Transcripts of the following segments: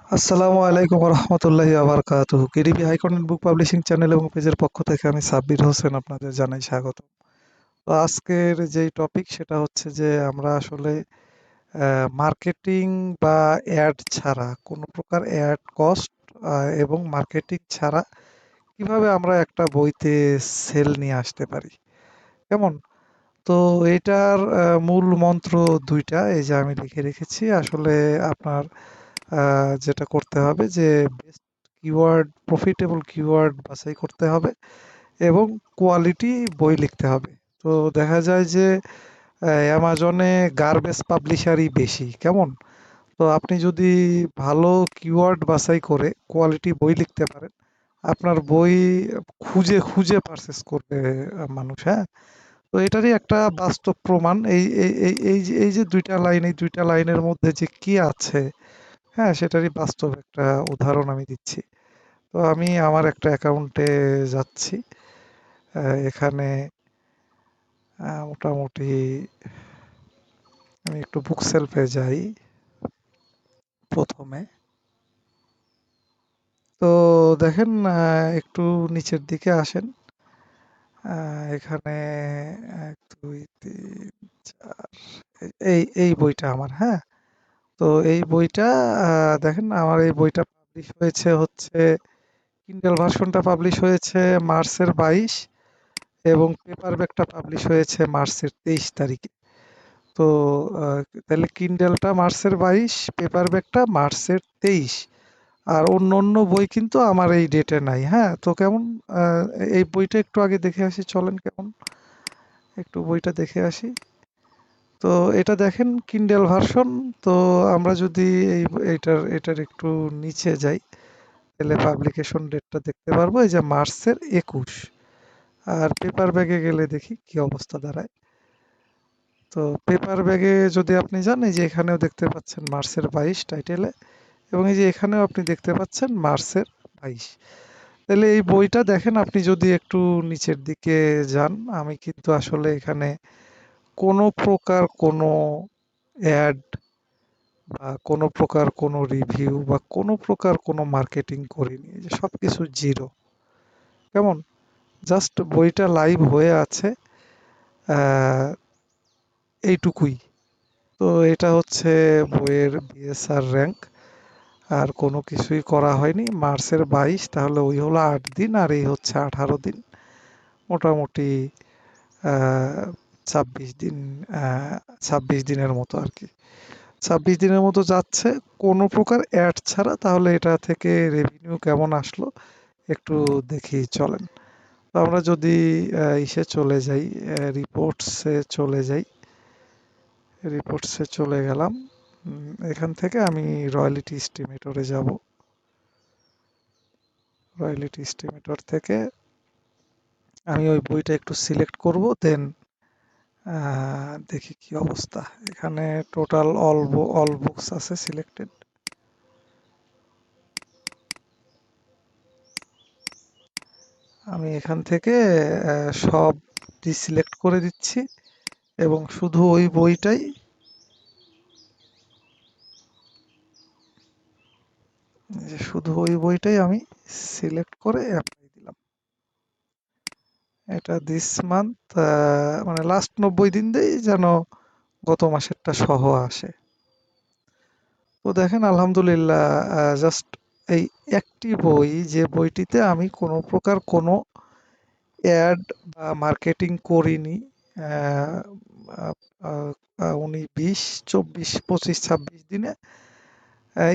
আসসালামু আলাইকুম রহমতুল্লাহি আবরকাতুহু। কেডিবি হাই কন্টেন্ট বুক পাবলিশিং চ্যানেল এবং পেজের পক্ষ থেকে আমি সাব্বির হোসেন আপনাদের জানাই স্বাগত। তো আজকের যেই টপিক সেটা হচ্ছে যে আমরা আসলে মার্কেটিং বা অ্যাড ছাড়া কোনো প্রকার অ্যাড কস্ট এবং মার্কেটিং ছাড়া কিভাবে আমরা একটা বইতে সেল নিয়ে আসতে পারি, কেমন? তো এটার মূল মন্ত্র দুইটা, এই যে আমি লিখে রেখেছি। আসলে আপনার যেটা করতে হবে যে বেস্ট কিওয়ার্ড, প্রফিটেবল কিওয়ার্ড বাছাই করতে হবে এবং কোয়ালিটি বই লিখতে হবে। তো দেখা যায় যে অ্যামাজনে গার্বেজ পাবলিশারই বেশি, কেমন? তো আপনি যদি ভালো কিওয়ার্ড বাছাই করে কোয়ালিটি বই লিখতে পারেন, আপনার বই খুঁজে খুঁজে পারচেস করবে মানুষ, হ্যাঁ। তো এটারই একটা বাস্তব প্রমাণ এই যে দুইটা লাইন, এই দুইটা লাইনের মধ্যে যে কি আছে, হ্যাঁ, সেটারই বাস্তব একটা উদাহরণ আমি দিচ্ছি। তো আমি আমার একটা অ্যাকাউন্টে যাচ্ছি। এখানে মোটামুটি আমি একটু বুক সেলফে যাই প্রথমে। তো দেখেন, একটু নিচের দিকে আসেন। এখানে ১, ২, ৩, ৪, এই বইটা আমার, হ্যাঁ। তো এই বইটা দেখেন, আমার এই বইটা পাবলিশ হয়েছে হচ্ছে, কিন্ডেল ভার্সনটা পাবলিশ হয়েছে মার্চের ২২ এবং পেপারব্যাকটা পাবলিশ হয়েছে মার্চের ২৩ তারিখে। তো আহ, তাহলে কিন্ডেলটা মার্চের ২২, পেপারব্যাকটা মার্চের ২৩। আর অন্য অন্য বই কিন্তু আমার এই ডেটে নাই, হ্যাঁ। তো কেমন, আহ, এই বইটা একটু আগে দেখে আসি, চলেন কেমন, একটু বইটা দেখে আসি। তো এটা দেখেন কিন্ডেল ভার্সন। তো আমরা যদি এটার একটু নিচে যাই, তাহলে পাবলিকেশন ডেটটা দেখতে পারবো, এই যে মার্চের ২১। আর পেপার ব্যাগে গেলে দেখি কি অবস্থা দাঁড়ায়। তো পেপার ব্যাগে যদি আপনি যান, এই যে এখানেও দেখতে পাচ্ছেন মার্চের ২২ টাইটেলে, এবং এই যে এখানেও আপনি দেখতে পাচ্ছেন মার্চের ২২। তাহলে এই বইটা দেখেন, আপনি যদি একটু নিচের দিকে যান, আমি কিন্তু আসলে এখানে কোনো প্রকার কোনো অ্যাড বা কোনো প্রকার কোনো রিভিউ বা কোনো প্রকার কোনো মার্কেটিং করিনি, এই যে সব কিছু জিরো, কেমন? জাস্ট বইটা লাইভ হয়ে আছে, আহ, এইটুকুই। তো এটা হচ্ছে বইয়ের বিএসআর র্যাঙ্ক, আর কোনো কিছুই করা হয়নি। মার্চের ২২, তাহলে ওই হলো ৮ দিন, আর এই হচ্ছে ১৮ দিন, মোটামুটি ২৬ দিন, ২৬ দিনের মতো আর কি। ২৬ দিনের মতো যাচ্ছে কোনো প্রকার অ্যাড ছাড়া। তাহলে এটা থেকে রেভিনিউ কেমন আসলো একটু দেখি, চলেন। তো আমরা যদি ইসে চলে যাই, রিপোর্টসে চলে যাই, রিপোর্টসে চলে গেলাম। এখান থেকে আমি রয়্যালিটি এস্টিমেটরে যাব। রয়্যালিটি এস্টিমেটর থেকে আমি ওই বইটা একটু সিলেক্ট করব, দেন দেখি কি অবস্থা। এখানে টোটাল অল বুকস আছে সিলেক্টেড। আমি এখান থেকে সব ডিসিলেক্ট করে দিচ্ছি এবং শুধু ওই বইটাই, শুধু ওই বইটাই আমি সিলেক্ট করে অ্যাপ্লাই দিলাম। এটা দিস মান্থ, মানে লাস্ট ৯০ দিন দেই, যেন গত মাসেরটা সহ আসে। তো দেখেন আলহামদুলিল্লাহ, জাস্ট এই একটি বই, যে বইটিতে আমি কোনো প্রকার কোনো অ্যাড বা মার্কেটিং করিনি, আহ, আহ, উনি ২০, ২৪, ২৫, ২৬ দিনে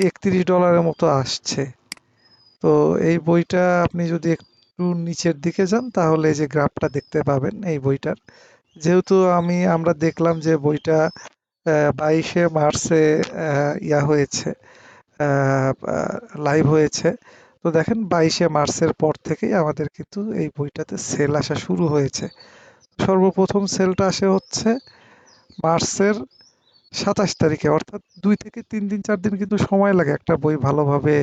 $৩১ মতো আসছে। তো এই বইটা আপনি যদি একটু নিচের দিকে যান, তাহলে এই যে গ্রাফটা দেখতে পাবেন এই বইটার। যেহেতু আমরা দেখলাম যে বইটা ২২শে মার্চে ইয়া হয়েছে, লাইভ হয়েছে। তো দেখেন ২২শে মার্চের পর থেকেই আমাদের কিন্তু এই বইটাতে সেল আসা শুরু হয়েছে। সর্বপ্রথম সেলটা আসে হচ্ছে মার্চের ২৭ তারিখে, অর্থাৎ ২ থেকে ৩ দিন ৪ দিন কিন্তু সময় লাগে একটা বই ভালোভাবে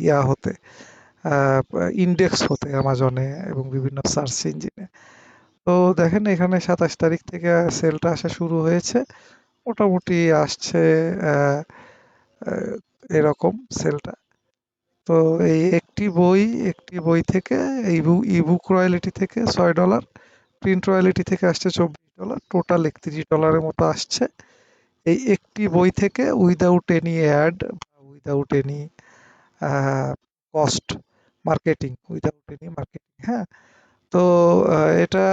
ইয়া হতে, ইন্ডেক্স হতে অ্যামাজনে এবং বিভিন্ন সার্চ ইঞ্জিনে। তো দেখেন এখানে ২৭ তারিখ থেকে সেলটা আসা শুরু হয়েছে, মোটামুটি আসছে আহ, আহ, এরকম সেলটা। তো এই একটি বই থেকে ইবুক রয়্যালিটি থেকে $6, প্রিন্ট রয়্যালিটি থেকে আসছে $24, টোটাল $31 মতো আসছে এই একটি বই থেকে, without any ad, without any cost, without any marketing. হ্যাঁ, তো এটা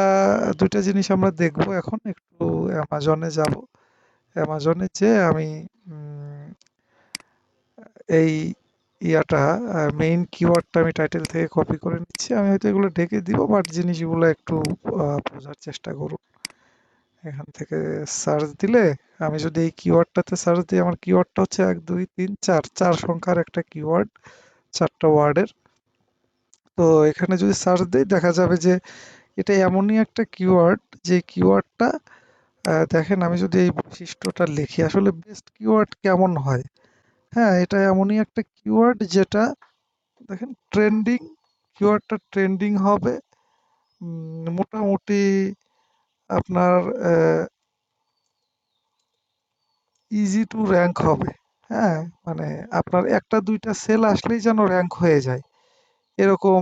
দুইটা জিনিস আমরা দেখবো এখন। একটু অ্যামাজনে যাব, অ্যামাজনে যে আমি উম, এই ইয়াটা মেইন কিওয়ার্ডটা আমি টাইটেল থেকে কপি করে নিচ্ছি। আমি হয়তো এগুলো ঢেকে দিব, বাট জিনিসগুলো একটু বোঝার চেষ্টা করুন। এখান থেকে সার্চ দিলে, আমি যদি এই কিওয়ার্ডটাতে সার্চ দিই, আমার কিওয়ার্ডটা হচ্ছে 1 2 3 4, 4 সংখ্যার একটা কিওয়ার্ড, 4টা ওয়ার্ডের। তো এখানে যদি সার্চ দিই দেখা যাবে যে এটা এমনই একটা কিওয়ার্ড, যে কিওয়ার্ডটা দেখেন, আমি যদি এই বৈশিষ্ট্যটা লিখি, আসলে বেস্ট কিওয়ার্ড কেমন হয়। হ্যাঁ, এটা এমনই একটা কিওয়ার্ড যেটা দেখেন ট্রেন্ডিং, কিওয়ার্ডটা ট্রেন্ডিং হবে, মোটামুটি আপনার ইজি টু র্যাঙ্ক হবে। হ্যাঁ, মানে আপনার একটা দুইটা সেল আসলেই যেন র্যাঙ্ক হয়ে যায়, এরকম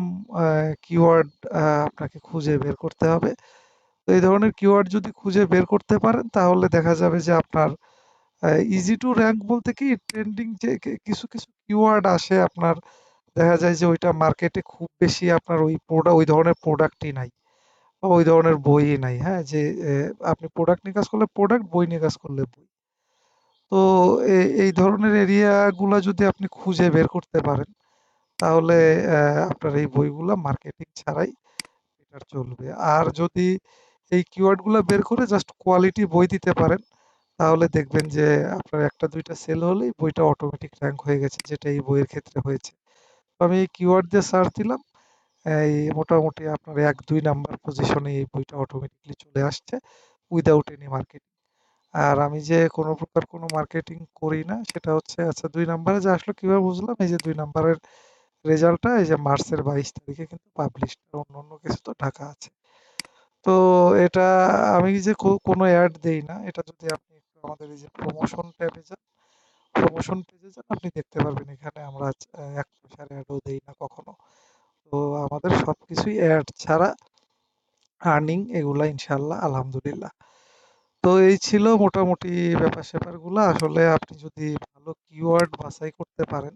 কিওয়ার্ড আপনাকে খুঁজে বের করতে হবে। তো এই ধরনের কিওয়ার্ড যদি খুঁজে বের করতে পারেন, তাহলে দেখা যাবে যে আপনার ইজি টু র্যাঙ্ক বলতে কি, ট্রেন্ডিং যে কিছু কিছু কিওয়ার্ড আসে, আপনার দেখা যায় যে ওইটা মার্কেটে খুব বেশি, আপনার ওই ধরনের প্রোডাক্টই নাই, বা ওই ধরনের বইই নাই। হ্যাঁ, যে আপনি প্রোডাক্ট নিয়ে কাজ করলে প্রোডাক্ট, বই নিয়ে কাজ করলে বই। তো এই ধরনের এরিয়াগুলো যদি আপনি খুঁজে বের করতে পারেন, তাহলে আপনার এই বইগুলা মার্কেটিং ছাড়াই বেটার চলবে। আর যদি এই কিওয়ার্ডগুলো বের করে জাস্ট কোয়ালিটি বই দিতে পারেন, তাহলে দেখবেন যে আপনার একটা দুইটা সেল হলেই বইটা অটোমেটিক র্যাঙ্ক হয়ে গেছে, যেটা এই বইয়ের ক্ষেত্রে হয়েছে। তো আমি এই কিওয়ার্ড দিয়ে সার্চ দিলাম, এই মোটামুটি আপনার 1 2 নাম্বার পজিশনে এই বইটা অটোমেটিকলি চলে আসছে, উইদাউট এনি মার্কেটিং। আর আমি যে কোনো প্রকার কোনো মার্কেটিং করি না, সেটা হচ্ছে, আচ্ছা 2 নাম্বারে যে আসলো কিভাবে বুঝলাম, এই যে 2 নাম্বারের রেজাল্টটা এই যে মার্চের 22 তারিখে কিন্তু পাবলিশ, অন্য অন্য কিছু তো ঢাকা আছে। তো এটা আমি যে কোনো অ্যাড দেই না, এটা যদি আপনি একটু আমাদের এই যে প্রমোশন ট্যাবে যান, প্রমোশন পেজে যান, আপনি দেখতে পারবেন এখানে আমরা 1 পয়সার অ্যাডও দেই না কখনো। তো আমাদের সবকিছুই অ্যাড ছাড়া আর্নিং, এগুলা ইনশাল্লাহ আলহামদুলিল্লাহ। তো এই ছিল মোটামুটি ব্যাপার-স্যাপারগুলা। আসলে আপনি যদি ভালো কিওয়ার্ড বাছাই করতে পারেন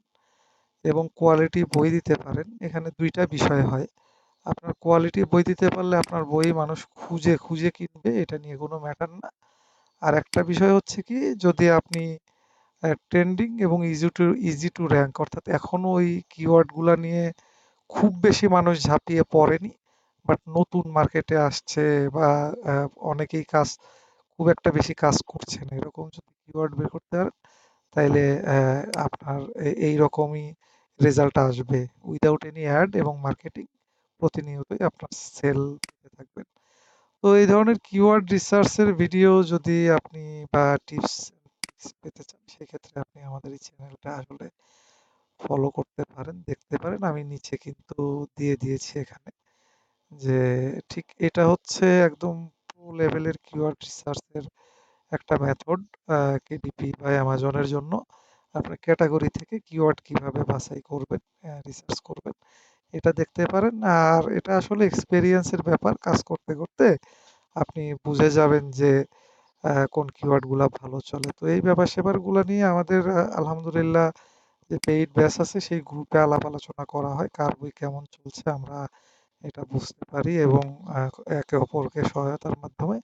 এবং কোয়ালিটি বই দিতে পারেন, এখানে ২টা বিষয় হয়। আপনার কোয়ালিটি বই দিতে পারলে আপনার বই মানুষ খুঁজে, খুঁজে কিনবে, এটা নিয়ে কোনো ম্যাটার না। আর একটা বিষয় হচ্ছে কি, যদি আপনি ট্রেন্ডিং এবং ইজি টু র‍্যাঙ্ক, অর্থাৎ এখনো ওই কিওয়ার্ডগুলা নিয়ে খুব বেশি মানুষ ঝাঁপিয়ে পড়েনি, বাট নতুন মার্কেটে আসছে, বা অনেকেই খুব একটা বেশি কাজ করছে না, এরকম যদি কিওয়ার্ড বের করতে পারেন, তাইলে আপনার এই রকমই রেজাল্ট আসবে, উইদাউট এনি অ্যাড এবং মার্কেটিং। প্রতিনিয়তই আপনার সেল পেতে থাকবেন। তো এই ধরনের কিওয়ার্ড রিসার্চের ভিডিও যদি আপনি, বা টিপস পেতে চান, সেক্ষেত্রে আপনি আমাদের এই চ্যানেলটা আসলে ফলো করতে পারেন, দেখতে পারেন। আমি নিচে কিন্তু দিয়ে দিয়েছি এখানে, যে ঠিক এটা হচ্ছে একদম প্রো লেভেলের কিওয়ার্ড রিসার্চের একটা মেথড, কেডিপি বা অ্যামাজনের জন্য। আপনার ক্যাটাগরি থেকে কিওয়ার্ড কিভাবে বাছাই করবেন, রিসার্চ করবেন, এটা দেখতে পারেন। আর এটা আসলে এক্সপেরিয়েন্সের ব্যাপার, কাজ করতে করতে আপনি বুঝে যাবেন যে কোন কিওয়ার্ডগুলা ভালো চলে। তো এই ব্যাপার-স্যাপারগুলা নিয়ে আমাদের আলহামদুলিল্লাহ যে পেইড ব্যাচ আছে, সেই গ্রুপে আলাপ আলোচনা করা হয়। কার বই কেমন চলছে আমরা এটা বুঝতে পারি, এবং একে অপরকে সহায়তার মাধ্যমে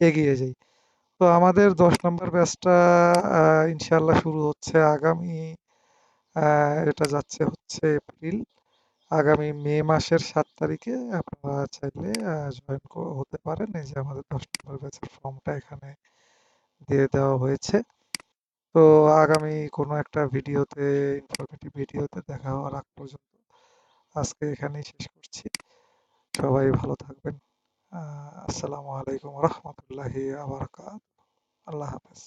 এগিয়ে যাই। তো আমাদের 10 নম্বর ব্যাচটা ইনশাল্লাহ শুরু হচ্ছে আগামী, এটা যাচ্ছে হচ্ছে এপ্রিল, আগামী মে মাসের 7 তারিখে। আপনারা চাইলে জয়েন হতে পারেন। এই যে আমাদের 10 নম্বর ব্যাচের ফর্মটা এখানে দিয়ে দেওয়া হয়েছে। তো আগামী কোনো একটা ভিডিওতে, ইনফরমেটিভ ভিডিওতে দেখা হওয়ার আগ পর্যন্ত আজকে এখানেই শেষ করছি। সবাই ভালো থাকবেন। আসসালামু আলাইকুম রহমতুল্লাহি আবরাকাত। আল্লাহ হাফেজ।